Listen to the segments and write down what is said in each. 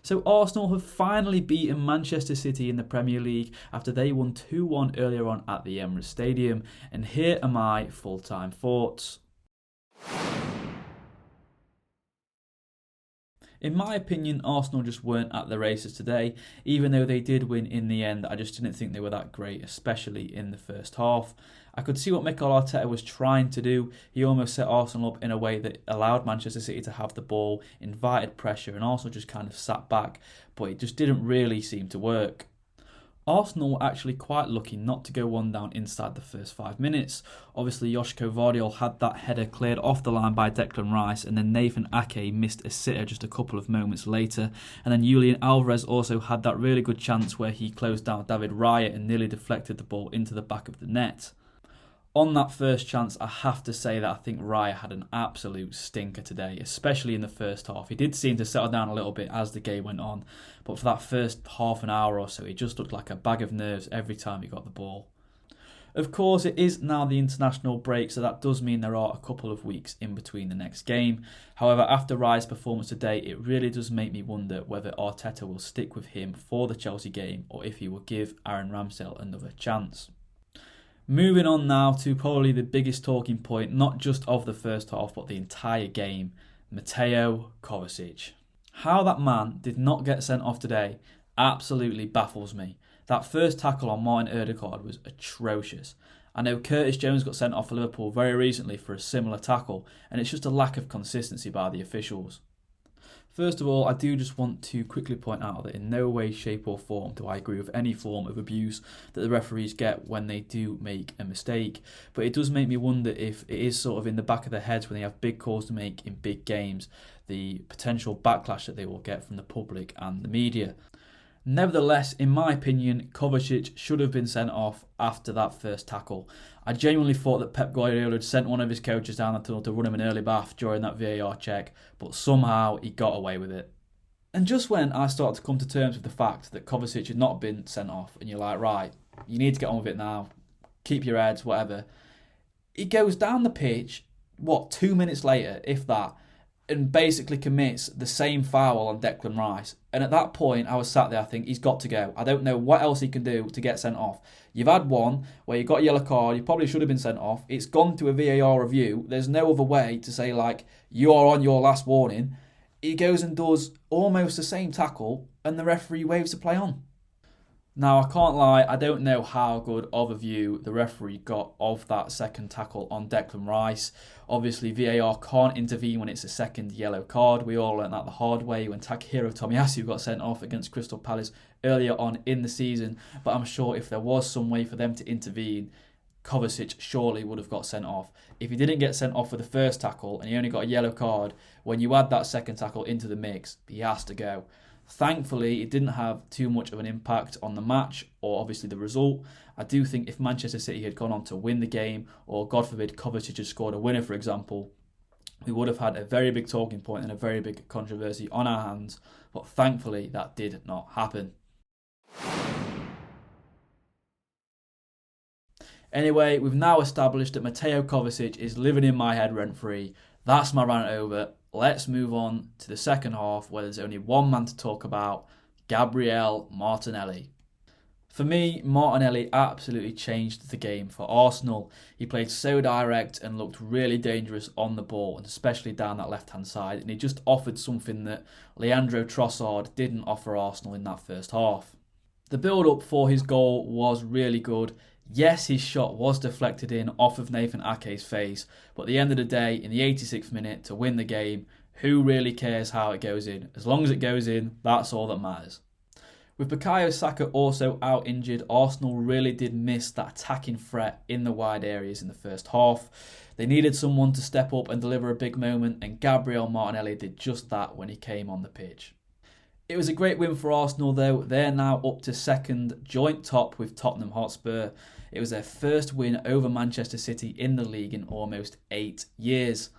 So Arsenal have finally beaten Manchester City in the Premier League after they won 2-1 earlier on at the Emirates Stadium. And here are my full-time thoughts. In my opinion, Arsenal just weren't at the races today. Even though they did win in the end, I just didn't think they were that great, especially in the first half. I could see what Mikel Arteta was trying to do. He almost set Arsenal up in a way that allowed Manchester City to have the ball, invited pressure, and Arsenal just kind of sat back, but it just didn't really seem to work. Arsenal were actually quite lucky not to go one down inside the first 5 minutes. Obviously, Joško Vardiol had that header cleared off the line by Declan Rice, and then Nathan Ake missed a sitter just a couple of moments later. And then Julian Alvarez also had that really good chance where he closed down David Raya and nearly deflected the ball into the back of the net. On that first chance, I have to say that I think Raya had an absolute stinker today, especially in the first half. He did seem to settle down a little bit as the game went on, but for that first half an hour or so, he just looked like a bag of nerves every time he got the ball. Of course, it is now the international break, so that does mean there are a couple of weeks in between the next game. However, after Raya's performance today, it really does make me wonder whether Arteta will stick with him for the Chelsea game or if he will give Aaron Ramsdale another chance. Moving on now to probably the biggest talking point, not just of the first half, but the entire game, Mateo Kovacic. How that man did not get sent off today absolutely baffles me. That first tackle on Martin Ødegaard was atrocious. I know Curtis Jones got sent off for Liverpool very recently for a similar tackle, and it's just a lack of consistency by the officials. First of all, I do just want to quickly point out that in no way, shape or form do I agree with any form of abuse that the referees get when they do make a mistake. But it does make me wonder if it is sort of in the back of their heads when they have big calls to make in big games, the potential backlash that they will get from the public and the media. Nevertheless, in my opinion, Kovacic should have been sent off after that first tackle. I genuinely thought that Pep Guardiola had sent one of his coaches down the tunnel to run him an early bath during that VAR check, but somehow he got away with it. And just when I started to come to terms with the fact that Kovacic had not been sent off, and you're like, right, you need to get on with it now, keep your heads, whatever, he goes down the pitch, 2 minutes later, if that, and basically commits the same foul on Declan Rice. And at that point, I was sat there, I think, he's got to go. I don't know what else he can do to get sent off. You've had one where you got a yellow card, you probably should have been sent off. It's gone to a VAR review. There's no other way to say, you are on your last warning. He goes and does almost the same tackle, and the referee waves the play on. Now, I can't lie, I don't know how good of a view the referee got of that second tackle on Declan Rice. Obviously, VAR can't intervene when it's a second yellow card. We all learned that the hard way when Takahiro Tomiyasu got sent off against Crystal Palace earlier on in the season. But I'm sure if there was some way for them to intervene, Kovacic surely would have got sent off. If he didn't get sent off for the first tackle and he only got a yellow card, when you add that second tackle into the mix, he has to go. Thankfully, it didn't have too much of an impact on the match or obviously the result. I do think if Manchester City had gone on to win the game, or God forbid Kovacic had scored a winner, for example, we would have had a very big talking point and a very big controversy on our hands. But thankfully, that did not happen. Anyway, we've now established that Mateo Kovacic is living in my head rent-free. That's my rant over. Let's move on to the second half where there's only one man to talk about, Gabriel Martinelli. For me, Martinelli absolutely changed the game for Arsenal. He played so direct and looked really dangerous on the ball, and especially down that left-hand side, and he just offered something that Leandro Trossard didn't offer Arsenal in that first half. The build-up for his goal was really good. Yes, his shot was deflected in off of Nathan Ake's face, but at the end of the day, in the 86th minute to win the game, who really cares how it goes in? As long as it goes in, that's all that matters. With Bukayo Saka also out injured, Arsenal really did miss that attacking threat in the wide areas in the first half. They needed someone to step up and deliver a big moment, and Gabriel Martinelli did just that when he came on the pitch. It was a great win for Arsenal though. They're now up to second, joint top with Tottenham Hotspur. It was their first win over Manchester City in the league in almost 8 years.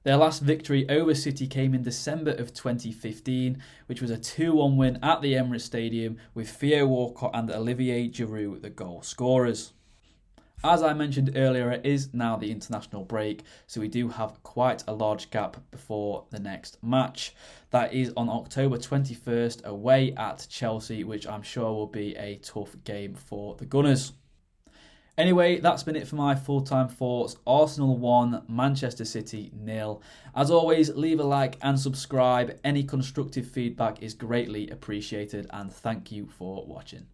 Their last victory over City came in December of 2015, which was a 2-1 win at the Emirates Stadium with Theo Walcott and Olivier Giroud the goal scorers. As I mentioned earlier, it is now the international break, so we do have quite a large gap before the next match. That is on October 21st away at Chelsea, which I'm sure will be a tough game for the Gunners. Anyway, that's been it for my full-time thoughts. Arsenal 1, Manchester City 0. As always, leave a like and subscribe. Any constructive feedback is greatly appreciated, and thank you for watching.